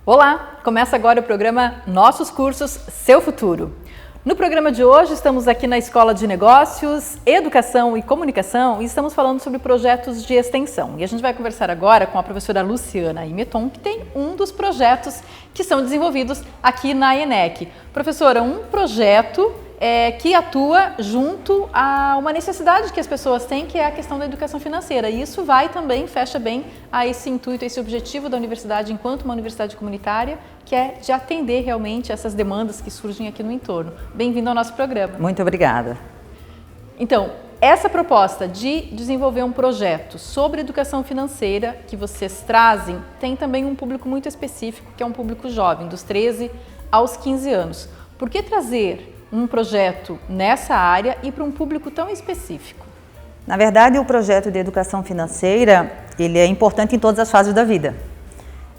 Olá! Começa agora o programa Nossos Cursos, Seu Futuro. No programa de hoje estamos aqui na Escola de Negócios, Educação e Comunicação e estamos falando sobre projetos de extensão. E a gente vai conversar agora com a professora Luciana Imeton, que tem um dos projetos que são desenvolvidos aqui na ENEC. Professora, um projeto que atua junto a uma necessidade que as pessoas têm, que é a questão da educação financeira. E isso vai também, fecha bem a esse intuito, a esse objetivo da universidade enquanto uma universidade comunitária, que é de atender realmente essas demandas que surgem aqui no entorno. Bem-vindo ao nosso programa. Muito obrigada. Então, essa proposta de desenvolver um projeto sobre educação financeira que vocês trazem tem também um público muito específico, que é um público jovem, dos 13 aos 15 anos. Por que trazer um projeto nessa área e para um público tão específico? Na verdade, o projeto de educação financeira, ele é importante em todas as fases da vida.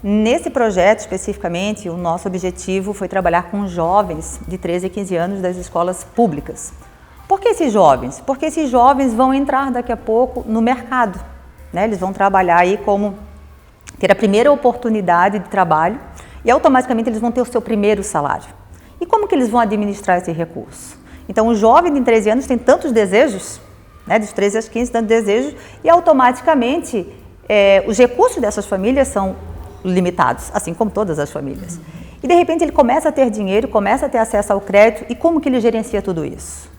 Nesse projeto, especificamente, o nosso objetivo foi trabalhar com jovens de 13 a 15 anos das escolas públicas. Por que esses jovens? Porque esses jovens vão entrar daqui a pouco no mercado, né? Eles vão trabalhar aí ter a primeira oportunidade de trabalho e automaticamente eles vão ter o seu primeiro salário. E como que eles vão administrar esse recurso? Então, o jovem de 13 anos tem tantos desejos, né, dos 13 aos 15, tantos desejos, e automaticamente os recursos dessas famílias são limitados, assim como todas as famílias. E de repente ele começa a ter dinheiro, começa a ter acesso ao crédito, e como que ele gerencia tudo isso?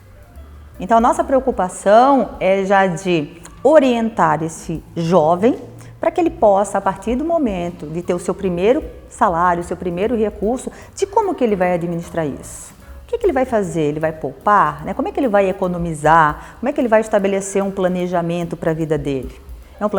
Então, a nossa preocupação é já de orientar esse jovem para que ele possa, a partir do momento de ter o seu primeiro salário, o seu primeiro recurso, de como que ele vai administrar isso. O que ele vai fazer? Ele vai poupar? Né? Como é que ele vai economizar? Como é que ele vai estabelecer um planejamento para a vida dele? É um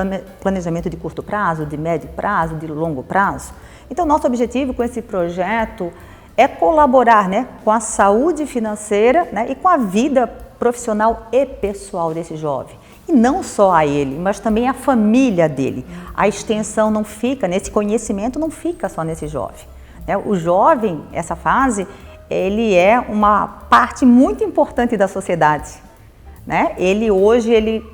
planejamento de curto prazo, de médio prazo, de longo prazo? Então, nosso objetivo com esse projeto é colaborar, né, com a saúde financeira, né, e com a vida profissional e pessoal desse jovem. E não só a ele, mas também a família dele. A extensão não fica, esse conhecimento não fica só nesse jovem. O jovem, essa fase, ele é uma parte muito importante da sociedade. Ele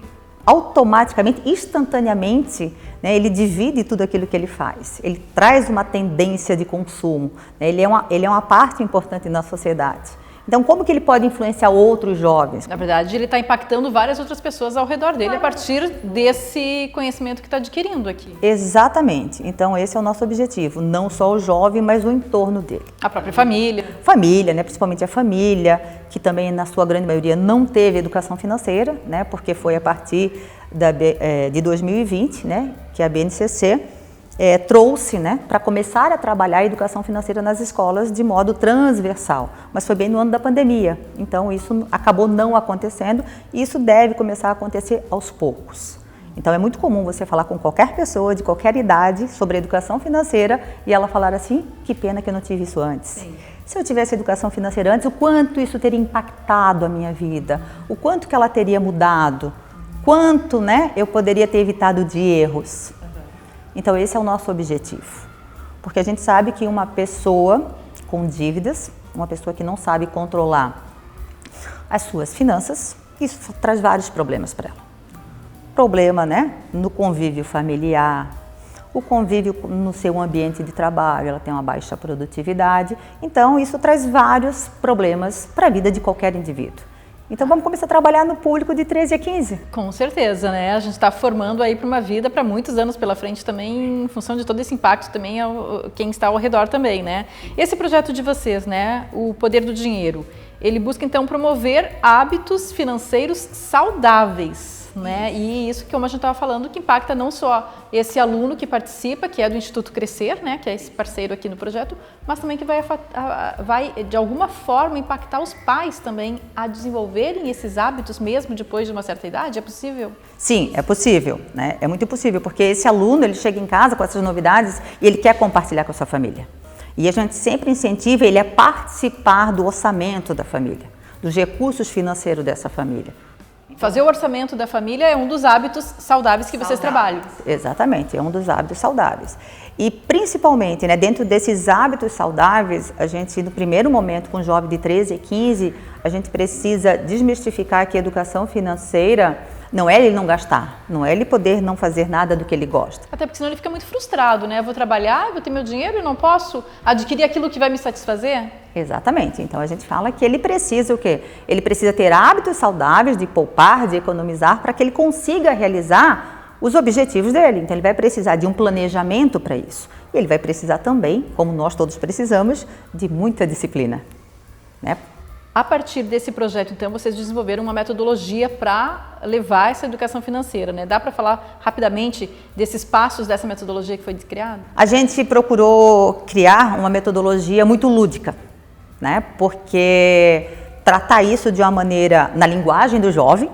automaticamente, instantaneamente, ele divide tudo aquilo que ele faz. Ele traz uma tendência de consumo. Ele é uma parte importante na sociedade. Então, como que ele pode influenciar outros jovens? Na verdade, ele está impactando várias outras pessoas ao redor dele a partir desse conhecimento que está adquirindo aqui. Exatamente. Então, esse é o nosso objetivo. Não só o jovem, mas o entorno dele. A própria família. Família, né? Principalmente a família, que também, na sua grande maioria, não teve educação financeira, né? Porque foi a partir de 2020, né? Que a BNCC trouxe, né, para começar a trabalhar a educação financeira nas escolas de modo transversal, mas foi bem no ano da pandemia, então isso acabou não acontecendo e isso deve começar a acontecer aos poucos. Então é muito comum você falar com qualquer pessoa de qualquer idade sobre educação financeira e ela falar assim, que pena que eu não tive isso antes. Sim. Se eu tivesse educação financeira antes, o quanto isso teria impactado a minha vida, o quanto que ela teria mudado, quanto, né, eu poderia ter evitado de erros. Então, esse é o nosso objetivo, porque a gente sabe que uma pessoa com dívidas, uma pessoa que não sabe controlar as suas finanças, isso traz vários problemas para ela. Problema, né, no convívio familiar, o convívio no seu ambiente de trabalho, ela tem uma baixa produtividade, então isso traz vários problemas para a vida de qualquer indivíduo. Então vamos começar a trabalhar no público de 13 a 15. Com certeza, né? A gente está formando aí para uma vida para muitos anos pela frente também, em função de todo esse impacto também quem está ao redor também, né? Esse projeto de vocês, né? O Poder do Dinheiro, ele busca então promover hábitos financeiros saudáveis, né? E isso que, como a gente estava falando, que impacta não só esse aluno que participa, que é do Instituto Crescer, né? Que é esse parceiro aqui no projeto, mas também que vai de alguma forma impactar os pais também a desenvolverem esses hábitos mesmo depois de uma certa idade. É possível? Sim, é possível, né? É muito possível, porque esse aluno, ele chega em casa com essas novidades e ele quer compartilhar com a sua família. E a gente sempre incentiva ele a participar do orçamento da família, dos recursos financeiros dessa família. Fazer o orçamento da família é um dos hábitos saudáveis que vocês trabalham. Exatamente, é um dos hábitos saudáveis. E principalmente, né, dentro desses hábitos saudáveis, a gente, no primeiro momento, com um jovem de 13 e 15, a gente precisa desmistificar que a educação financeira Não é ele não gastar, não é ele poder não fazer nada do que ele gosta. Até porque senão ele fica muito frustrado, né? Eu vou trabalhar, eu vou ter meu dinheiro e não posso adquirir aquilo que vai me satisfazer? Exatamente. Então a gente fala que ele precisa o quê? Ele precisa ter hábitos saudáveis de poupar, de economizar, para que ele consiga realizar os objetivos dele. Então ele vai precisar de um planejamento para isso. E ele vai precisar também, como nós todos precisamos, de muita disciplina, né? A partir desse projeto, então, vocês desenvolveram uma metodologia para levar essa educação financeira, né? Dá para falar rapidamente desses passos dessa metodologia que foi criada? A gente procurou criar uma metodologia muito lúdica, né? Porque tratar isso de uma maneira na linguagem do jovem,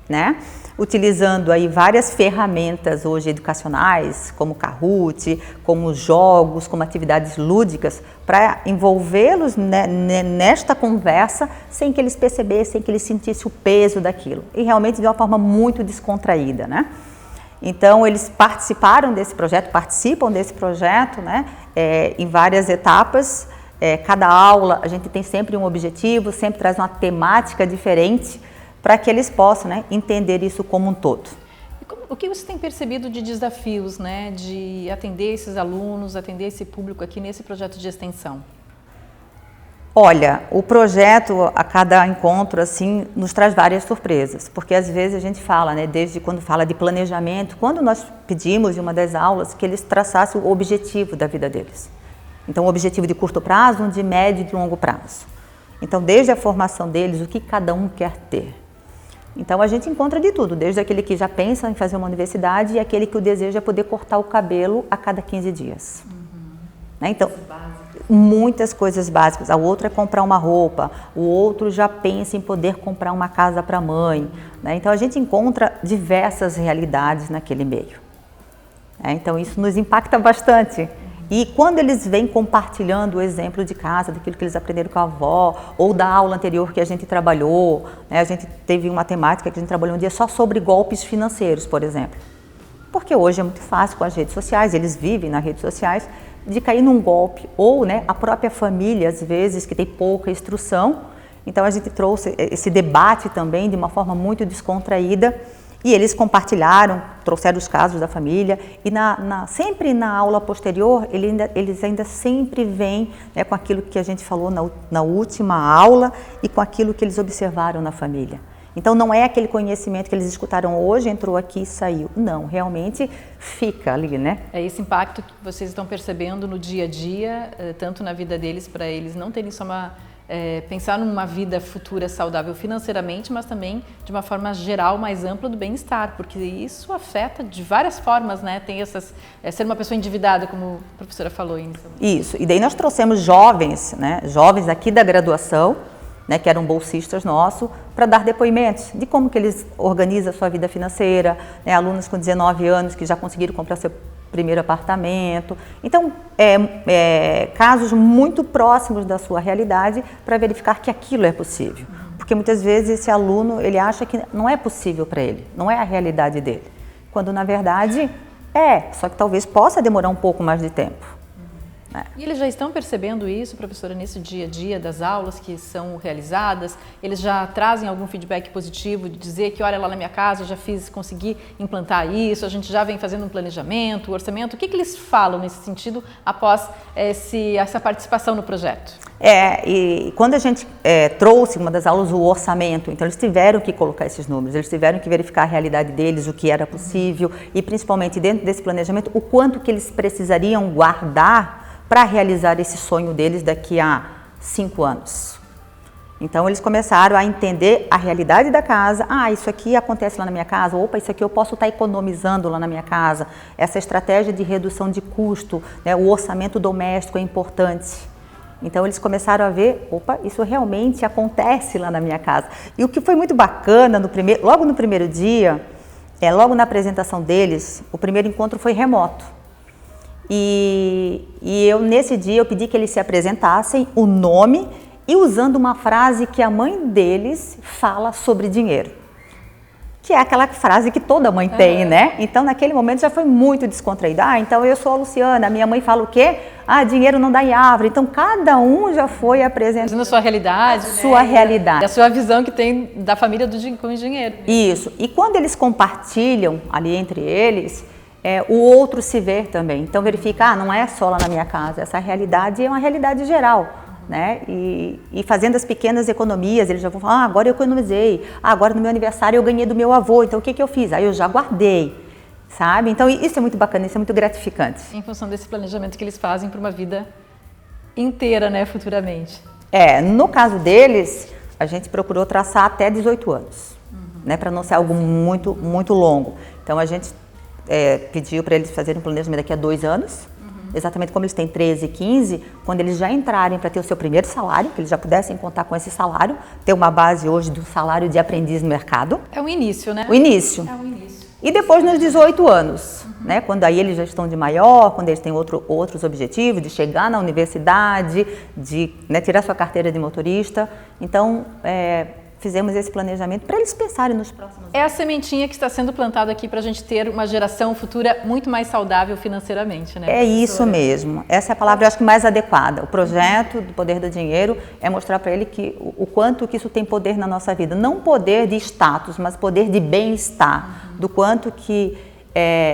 né? Utilizando aí várias ferramentas hoje educacionais, como Kahoot, como jogos, como atividades lúdicas, para envolvê-los nesta conversa sem que eles percebessem, sem que eles sentissem o peso daquilo. E realmente de uma forma muito descontraída, né? Então, eles participam desse projeto, né? Em várias etapas. Cada aula a gente tem sempre um objetivo, sempre traz uma temática diferente, para que eles possam, né, entender isso como um todo. O que você tem percebido de desafios, né, de atender esses alunos, atender esse público aqui nesse projeto de extensão? Olha, o projeto, a cada encontro, assim, nos traz várias surpresas, porque às vezes a gente fala, né, desde quando fala de planejamento, quando nós pedimos em uma das aulas que eles traçassem o objetivo da vida deles. Então, o objetivo de curto prazo, um de médio e de longo prazo. Então, desde a formação deles, o que cada um quer ter. Então a gente encontra de tudo, desde aquele que já pensa em fazer uma universidade e aquele que o deseja poder cortar o cabelo a cada 15 dias. Né? Então, muitas coisas básicas. O outro é comprar uma roupa, o outro já pensa em poder comprar uma casa para a mãe. Né? Então a gente encontra diversas realidades naquele meio. Então isso nos impacta bastante. E quando eles vêm compartilhando o exemplo de casa, daquilo que eles aprenderam com a avó, ou da aula anterior que a gente trabalhou, né? A gente teve uma temática que a gente trabalhou um dia só sobre golpes financeiros, por exemplo. Porque hoje é muito fácil com as redes sociais, eles vivem nas redes sociais, de cair num golpe, ou, né, a própria família, às vezes, que tem pouca instrução. Então a gente trouxe esse debate também de uma forma muito descontraída. E eles compartilharam, trouxeram os casos da família e sempre na aula posterior, eles ainda sempre vêm, né, com aquilo que a gente falou na última aula e com aquilo que eles observaram na família. Então não é aquele conhecimento que eles escutaram hoje, entrou aqui e saiu. Não, realmente fica ali, né? É esse impacto que vocês estão percebendo no dia a dia, tanto na vida deles, para eles não terem só pensar numa vida futura saudável financeiramente, mas também de uma forma geral mais ampla do bem-estar, porque isso afeta de várias formas, né? Tem ser uma pessoa endividada, como a professora falou. Isso, e daí nós trouxemos jovens, né? Jovens aqui da graduação, né, que eram bolsistas nossos, para dar depoimentos de como que eles organizam a sua vida financeira, né? Alunos com 19 anos que já conseguiram comprar seu primeiro apartamento. Então, casos muito próximos da sua realidade para verificar que aquilo é possível. Porque muitas vezes esse aluno, ele acha que não é possível para ele, não é a realidade dele. Quando na verdade só que talvez possa demorar um pouco mais de tempo. E eles já estão percebendo isso, professora, nesse dia a dia das aulas que são realizadas? Eles já trazem algum feedback positivo de dizer que, olha, lá na minha casa eu já consegui implantar isso, a gente já vem fazendo um planejamento, orçamento. O que eles falam nesse sentido após essa participação no projeto? E quando a gente trouxe uma das aulas o orçamento, então eles tiveram que colocar esses números, eles tiveram que verificar a realidade deles, o que era possível e principalmente dentro desse planejamento, o quanto que eles precisariam guardar para realizar esse sonho deles daqui a 5 anos. Então eles começaram a entender a realidade da casa. Isso aqui acontece lá na minha casa. Opa, isso aqui eu posso estar economizando lá na minha casa. Essa estratégia de redução de custo, né, o orçamento doméstico é importante. Então eles começaram a ver, opa, isso realmente acontece lá na minha casa. E o que foi muito bacana, logo no primeiro dia, logo na apresentação deles, o primeiro encontro foi remoto. E nesse dia eu pedi que eles se apresentassem, o nome e usando uma frase que a mãe deles fala sobre dinheiro. que é aquela frase que toda mãe tem, né? Então, naquele momento já foi muito descontraído. Então eu sou a Luciana, minha mãe fala o quê? Dinheiro não dá em árvore. Então, cada um já foi apresentando a sua realidade, sua realidade. E a sua visão que tem da família com o dinheiro. Isso. E quando eles compartilham ali entre eles, o outro se vê também. Então, verifica, não é só lá na minha casa, essa realidade é uma realidade geral. Né? E fazendo as pequenas economias, eles já vão falar, agora eu economizei, agora no meu aniversário eu ganhei do meu avô, então o que eu fiz? Aí eu já guardei, sabe? Então isso é muito bacana, isso é muito gratificante. Em função desse planejamento que eles fazem para uma vida inteira, né, futuramente. No caso deles, a gente procurou traçar até 18 anos, né, para não ser algo muito, muito longo. Então a gente pediu para eles fazerem um planejamento daqui a 2 anos, exatamente como eles têm 13 e 15, quando eles já entrarem para ter o seu primeiro salário, que eles já pudessem contar com esse salário, ter uma base hoje do salário de aprendiz no mercado. É o início, né? O início. É o início. E depois nos 18 anos, né? Quando aí eles já estão de maior, quando eles têm outros objetivos, de chegar na universidade, de tirar sua carteira de motorista. Então, fizemos esse planejamento para eles pensarem nos próximos anos. É a sementinha que está sendo plantada aqui para a gente ter uma geração futura muito mais saudável financeiramente, né? É isso mesmo. Essa é a palavra, eu acho que mais adequada. O projeto do Poder do Dinheiro é mostrar para ele que o quanto que isso tem poder na nossa vida. Não poder de status, mas poder de bem-estar. Do quanto que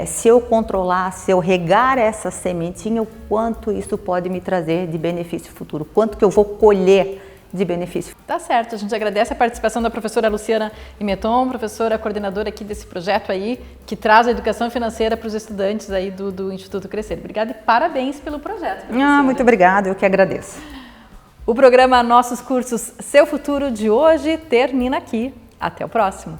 se eu controlar, se eu regar essa sementinha, o quanto isso pode me trazer de benefício futuro. Quanto que eu vou colher de benefício. Tá certo, a gente agradece a participação da professora Luciana Imeton, professora coordenadora aqui desse projeto aí, que traz a educação financeira para os estudantes aí do Instituto Crescer. Obrigada e parabéns pelo projeto, professora. Muito obrigada, eu que agradeço. O programa Nossos Cursos Seu Futuro de hoje termina aqui. Até o próximo.